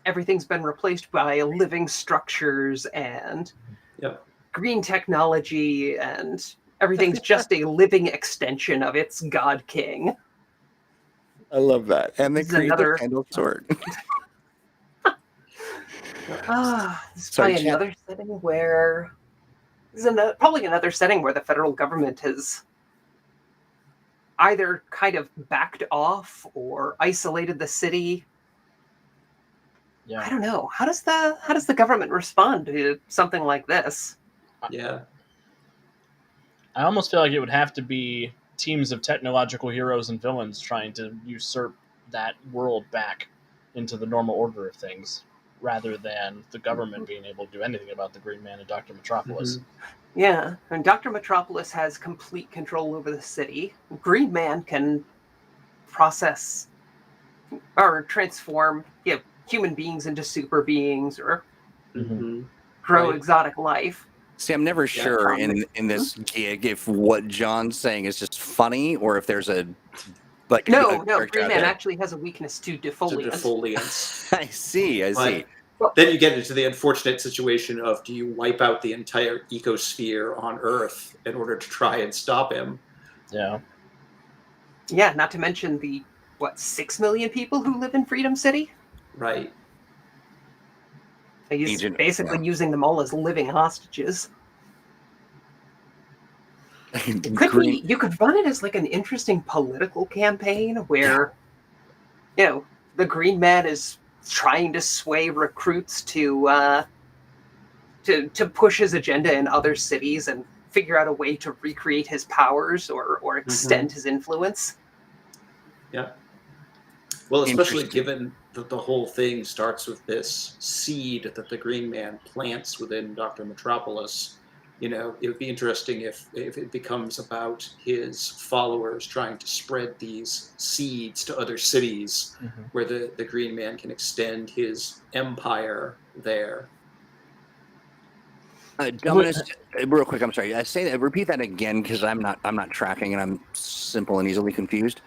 everything's been replaced by living structures and green technology, and everything's just a living extension of its god king. I love that. And they This is create another- the candle sword. This is Sorry, probably Chad. another setting where probably another setting where the federal government has either kind of backed off or isolated the city. Yeah. I don't know. How does the government respond to something like this? Yeah. I almost feel like it would have to be teams of technological heroes and villains trying to usurp that world back into the normal order of things, rather than the government being able to do anything about the Green Man and Dr. Metropolis. Yeah, and Dr. Metropolis has complete control over the city. Green Man can process or transform human beings into super beings or grow Right. exotic life. See, I'm never sure in this gig if what John's saying is just funny or if there's a No, character Green out Man there. actually has a weakness to To defoliant. defoliants. I see. But then you get into the unfortunate situation of, do you wipe out the entire ecosphere on Earth in order to try and stop him? Yeah. Yeah, not to mention the 6 million people who live in Freedom City. Right. He's basically using them all as living hostages. It could be, you could run it as like an interesting political campaign where, the Green Man is trying to sway recruits to push his agenda in other cities and figure out a way to recreate his powers or extend his influence. Yeah. Well, especially given that the whole thing starts with this seed that the Green Man plants within Dr. Metropolis. It would be interesting if it becomes about his followers trying to spread these seeds to other cities where the Green Man can extend his empire there. Dominus, real quick, I'm sorry. I say that. Repeat that again because I'm not tracking and I'm simple and easily confused.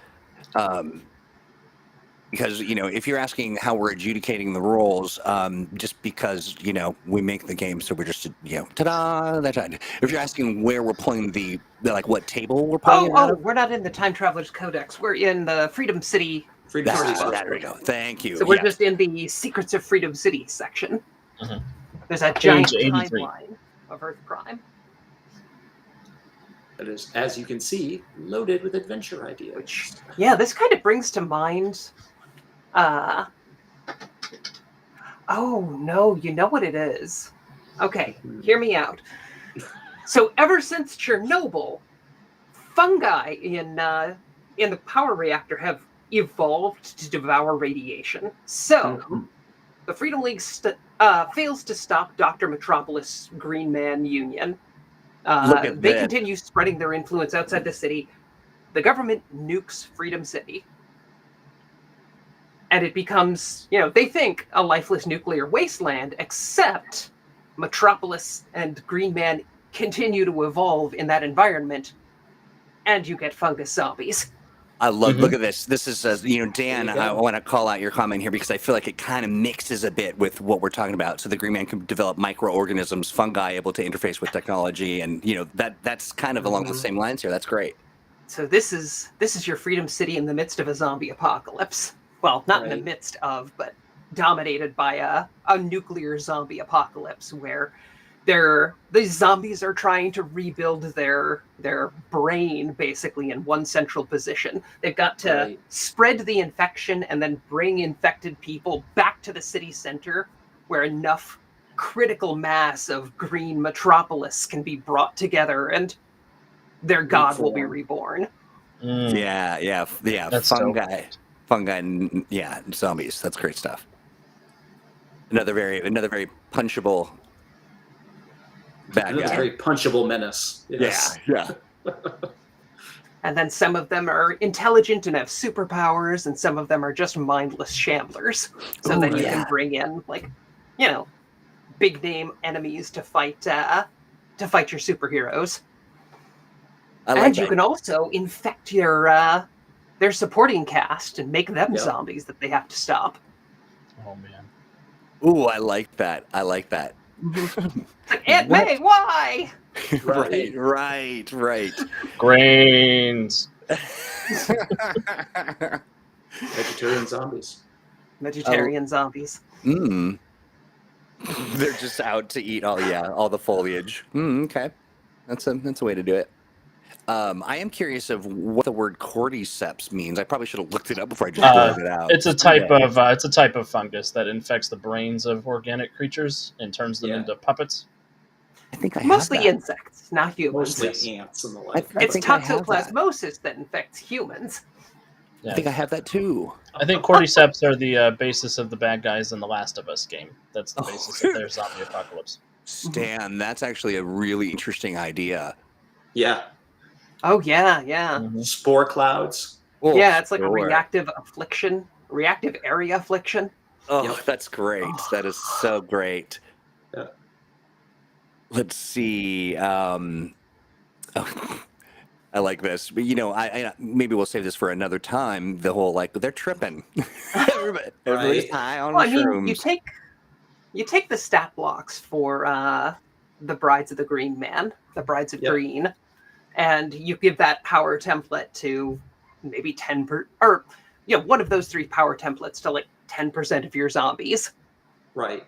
Because if you're asking how we're adjudicating the roles, just because we make the game, so we're just ta-da. That's right. If you're asking where we're pulling the what table we're pulling it out of? We're not in the Time Traveler's Codex. We're in the Freedom City. Freedom City. There we go. Thank you. So we're just in the Secrets of Freedom City section. There's a Page giant 83. timeline of Earth Prime. That is, as you can see, loaded with adventure ideas. Yeah, this kind of brings to mind. Oh no, you know what it is. Okay, hear me out. So ever since Chernobyl, fungi in the power reactor have evolved to devour radiation. So the Freedom League fails to stop Dr. Metropolis Green Man Union. They continue spreading their influence outside the city. The government nukes Freedom City. And it becomes, they think a lifeless nuclear wasteland, except Metropolis and Green Man continue to evolve in that environment, and you get fungus zombies. I love, look at this. This is, Dan, I want to call out your comment here because I feel like it kind of mixes a bit with what we're talking about. So the Green Man can develop microorganisms, fungi able to interface with technology. And, that's kind of along the same lines here. That's great. So this is your Freedom City in the midst of a zombie apocalypse. Well, not in the midst of, but dominated by a nuclear zombie apocalypse where these zombies are trying to rebuild their brain basically in one central position. They've got to Right. spread the infection and then bring infected people back to the city center where enough critical mass of green metropolis can be brought together and their god will be reborn. Yeah. That's Fungi, and zombies. That's great stuff. Another very punchable bad Another guy. very punchable menace. Yes. Yeah. And then some of them are intelligent and have superpowers, and some of them are just mindless shamblers. So then you can bring in, like, you know, big name enemies to fight your superheroes. And you can also infect their supporting cast and make them zombies that they have to stop. Oh man. Ooh, I like that. Like, Aunt May, why? Right. Grains. Vegetarian zombies. Vegetarian zombies. They're just out to eat all the foliage. Okay. That's a way to do it. I am curious of what the word cordyceps means. I probably should have looked it up before I just blurted it out. It's a type of fungus that infects the brains of organic creatures and turns them into puppets. I think I mostly have that. insects, not humans. Mostly ants and the like. It's toxoplasmosis that infects humans. Yeah. I think I have that too. I think cordyceps are the basis of the bad guys in the Last of Us game. That's the basis of their zombie apocalypse. Stan, that's actually a really interesting idea. Yeah. Oh yeah. Spore clouds. Oh, Yeah, it's like a sure. reactive area affliction. Oh, Yep. that's great. That is so great. Yeah. Let's see. I like this, but I maybe we'll save this for another time. The whole they're tripping. Everybody's high on shrooms. You take the stat blocks for the Brides of the Green Man, the Brides of Green, and you give that power template to maybe 10% or one of those 3 power templates to like 10% of your zombies. Right.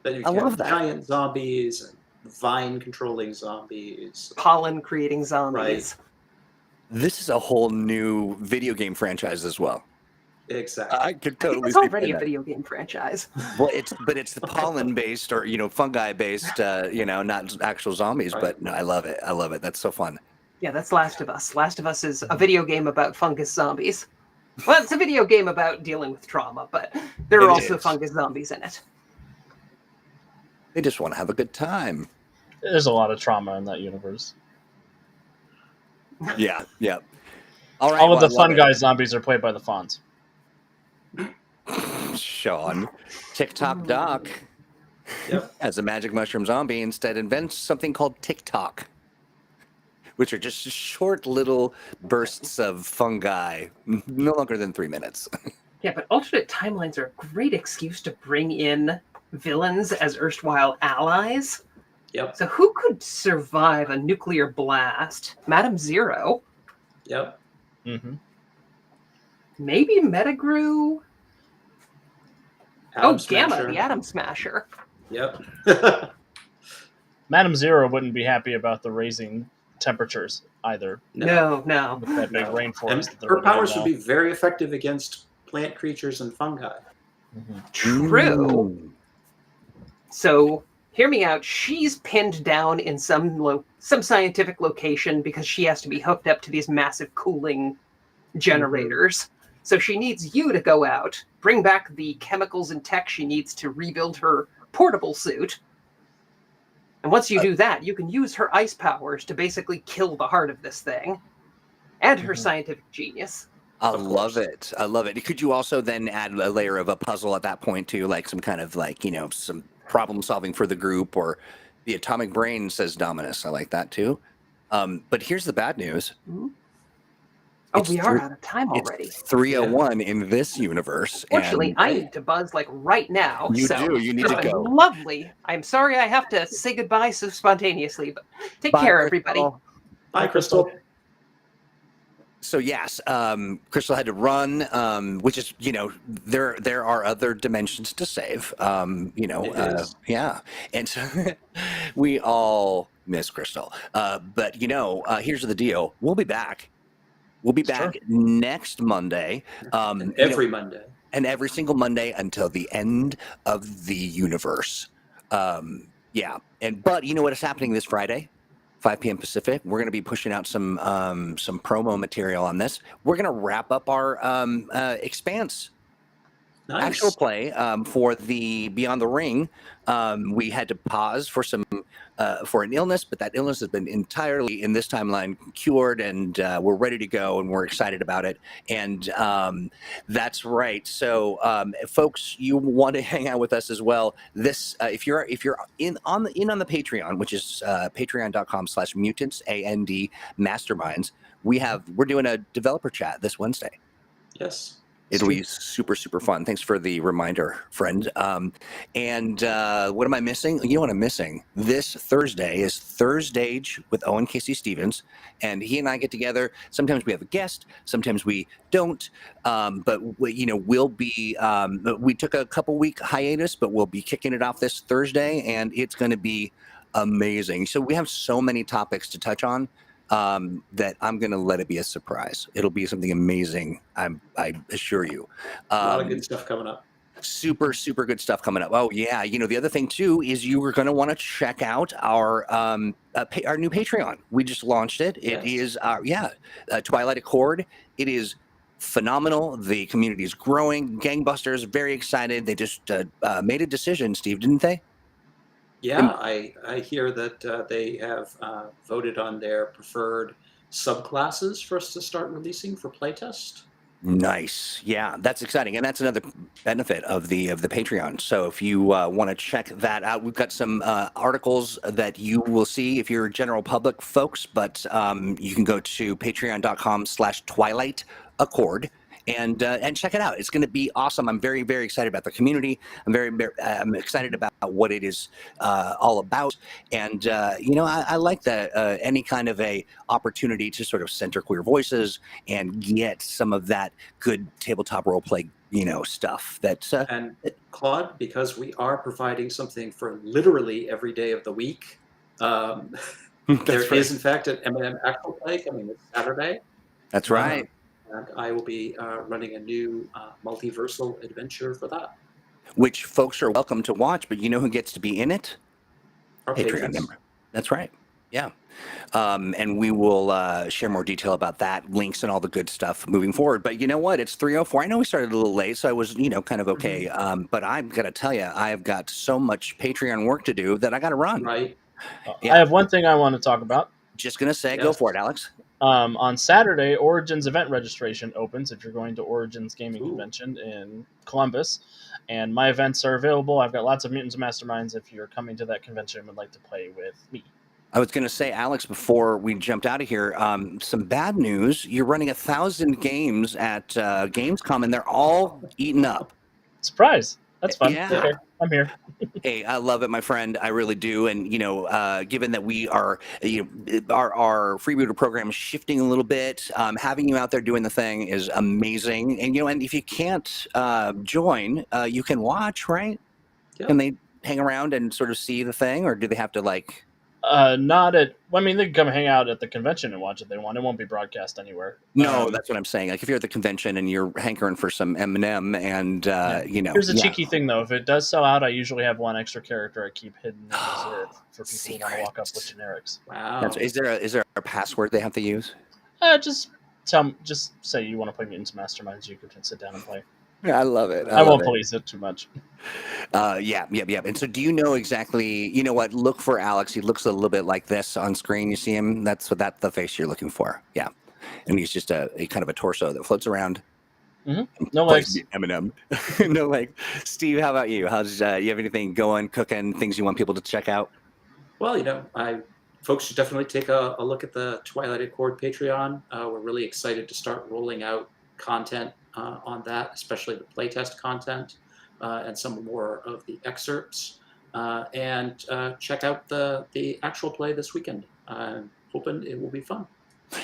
Then you I have love that. giant zombies and vine controlling zombies. Pollen creating zombies. Right. This is a whole new video game franchise as well. Exactly. I could I think totally it's see already a that. video game franchise. Well, it's the pollen based or fungi based, not actual zombies. Right. But no, I love it. That's so fun. Yeah, that's Last of Us. Last of Us is a video game about fungus zombies. Well, it's a video game about dealing with trauma, but there are also fungus zombies in it. They just want to have a good time. There's a lot of trauma in that universe. Yeah. All right. All of the I love fungi zombies are played by the Fawns. Sean, TikTok Doc, as a magic mushroom zombie, instead invents something called TikTok, which are just short little bursts of fungi, no longer than 3 minutes. Yeah, but alternate timelines are a great excuse to bring in villains as erstwhile allies. Yep. So who could survive a nuclear blast? Madame Zero? Yep. Mm-hmm. Maybe Metagrew? Atom Gamma, Smasher. the Atom Smasher. Yep. Madame Zero wouldn't be happy about the raising temperatures either. No. With that big And rainforest. that they're her living in powers now. would be very effective against plant creatures and fungi. Mm-hmm. True. Ooh. So hear me out. She's pinned down in some scientific location because she has to be hooked up to these massive cooling generators. So she needs you to go out, bring back the chemicals and tech she needs to rebuild her portable suit. And once you do that, you can use her ice powers to basically kill the heart of this thing and her scientific genius. I love it. Could you also then add a layer of a puzzle at that point too, like some kind of some problem solving for the group, or the atomic brain, says Dominus. I like that too. But here's the bad news. Oh, we are out of time already. It's 3:01 in this universe. Fortunately, and I need to buzz right now. You so do. You need it's to been go. Lovely. I'm sorry I have to say goodbye so spontaneously, but take Bye, care, everybody. Crystal. Bye, Crystal. So yes, Crystal had to run, which is, there are other dimensions to save. It is. Yeah, and so we all miss Crystal. But here's the deal: we'll be back. We'll be Sure. back next Monday. And every Monday. And every single Monday until the end of the universe. Yeah, but you know what is happening this Friday, 5 p.m. Pacific? We're going to be pushing out some promo material on this. We're going to wrap up our Expanse actual Nice. play for the Beyond the Ring. We had to pause for an illness, but that illness has been entirely in this timeline cured, and we're ready to go, and we're excited about it. And that's right. So, folks, you want to hang out with us as well. This, if you're in on the Patreon, which is patreon.com/mutants Masterminds, we're doing a developer chat this Wednesday. Yes. It'll be super, super fun. Thanks for the reminder, friend. And what am I missing? You know what I'm missing? This Thursday is Thursdage with Owen Casey Stevens, and he and I get together. Sometimes we have a guest, sometimes we don't. But we'll be. We took a couple-week hiatus, but we'll be kicking it off this Thursday, and it's going to be amazing. So we have so many topics to touch on. That I'm going to let it be a surprise. It'll be something amazing. I assure you. A lot of good stuff coming up. Super, super good stuff coming up. Oh yeah. The other thing too is you are going to want to check out our new Patreon. We just launched it. It is Twilight Accord. It is phenomenal. The community is growing. Gangbusters, very excited. They just made a decision, Steve, didn't they? Yeah, I hear that they have voted on their preferred subclasses for us to start releasing for playtest. Nice. Yeah, that's exciting. And that's another benefit of the Patreon. So if you want to check that out, we've got some articles that you will see if you're general public folks, but you can go to patreon.com/Twilight Accord and check it out. It's going to be awesome. I'm very, very excited about the community. I'm excited about what it is all about. And, I like that any kind of a opportunity to sort of center queer voices and get some of that good tabletop role play, stuff. And Claude, because we are providing something for literally every day of the week, there is in fact an M&M actual play coming this Saturday. That's right. And I will be running a new multiversal adventure for that. Which folks are welcome to watch, but you know who gets to be in it? Our Patreon patrons. member. That's right. Yeah. And we will share more detail about that, links and all the good stuff moving forward. But you know what? It's 3:04. I know we started a little late, so I was, kind of okay. But I'm going to tell you, I've got so much Patreon work to do that I got to run. Right. I have one thing I want to talk about. Just going to say, Go for it, Alex. On Saturday, Origins event registration opens if you're going to Origins Gaming Convention in Columbus. And my events are available. I've got lots of Mutants and Masterminds if you're coming to that convention and would like to play with me. I was going to say, Alex, before we jumped out of here, some bad news. You're running 1,000 games at Gamescom, and they're all eaten up. Surprise. That's fun. Yeah. Okay, I'm here. Hey, I love it, my friend. I really do. And, given that we are, our freebooter program is shifting a little bit, having you out there doing the thing is amazing. And, and if you can't join, you can watch, right? Yeah. Can they hang around and sort of see the thing, or do they have to Not at. I mean, they can come hang out at the convention and watch if they want. It won't be broadcast anywhere. No, that's what I'm saying. Like if you're at the convention and you're hankering for some M&M, and here's a cheeky thing though. If it does sell out, I usually have one extra character I keep hidden in reserve for people who want to walk up with generics. Wow. Is there a password they have to use? Just say you want to play Mutants Masterminds. You can sit down and play. I love it. I won't police it too much. Yeah. And so do you know exactly, what, look for Alex. He looks a little bit like this on screen. You see him? That's the face you're looking for. Yeah. And he's just a kind of a torso that floats around. Mm-hmm. No legs. M&M. No legs. Steve, how about you? You have anything going, cooking, things you want people to check out? Well, folks should definitely take a look at the Twilight Accord Patreon. We're really excited to start rolling out content on that, especially the playtest content and some more of the excerpts. And check out the actual play this weekend. I'm hoping it will be fun.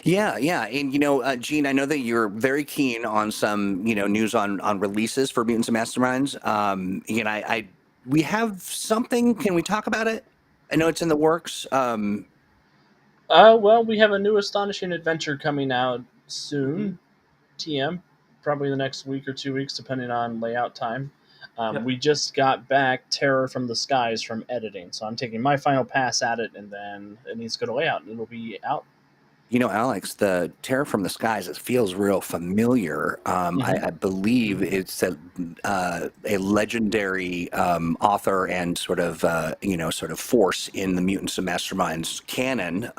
Yeah, yeah, and Gene, I know that you're very keen on some news on releases for Mutants and Masterminds. I we have something. Can we talk about it? I know it's in the works. Well, we have a new astonishing adventure coming out soon. TM, probably the next week or 2 weeks, depending on layout time. Yep. We just got back Terror from the Skies from editing, so I'm taking my final pass at it, and then it needs to go to layout, and it'll be out. Alex, the Terror from the Skies, it feels real familiar. I believe it's a legendary author and sort of force in the Mutants and Masterminds canon.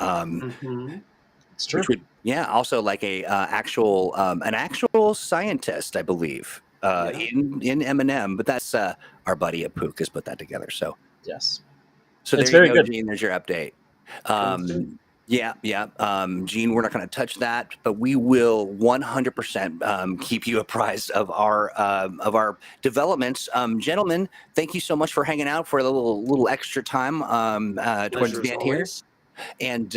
It's true. Which would, yeah, also like an actual scientist, I believe, in M&M. But that's our buddy at Pook has put that together. So Yes. so It's there you very go, good. Gene. There's your update. Understood. Yeah. Gene, we're not going to touch that, but we will 100% keep you apprised of our developments. Gentlemen, thank you so much for hanging out for a little extra time towards Pleasure the as end here. always. And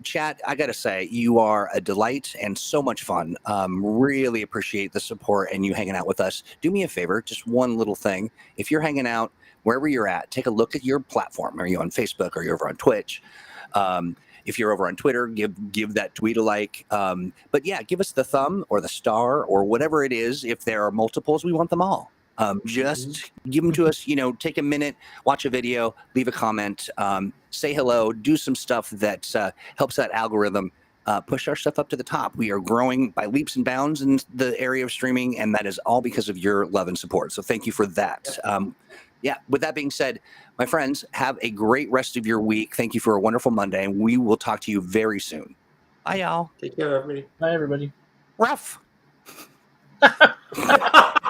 chat, I gotta say, you are a delight and so much fun. Really appreciate the support and you hanging out with us. Do me a favor, just one little thing. If you're hanging out wherever you're at, take a look at your platform. Are you on Facebook? Are you over on Twitch? If you're over on Twitter, give that tweet a like. But yeah, give us the thumb or the star or whatever it is. If there are multiples, we want them all. Just give them to us. Take a minute, watch a video, leave a comment, say hello, do some stuff that helps that algorithm push our stuff up to the top. We are growing by leaps and bounds in the area of streaming, and that is all because of your love and support. So thank you for that. Yeah, with that being said, my friends, have a great rest of your week. Thank you for a wonderful Monday, and we will talk to you very soon. Bye, y'all. Take care, everybody. Bye, everybody. Rough.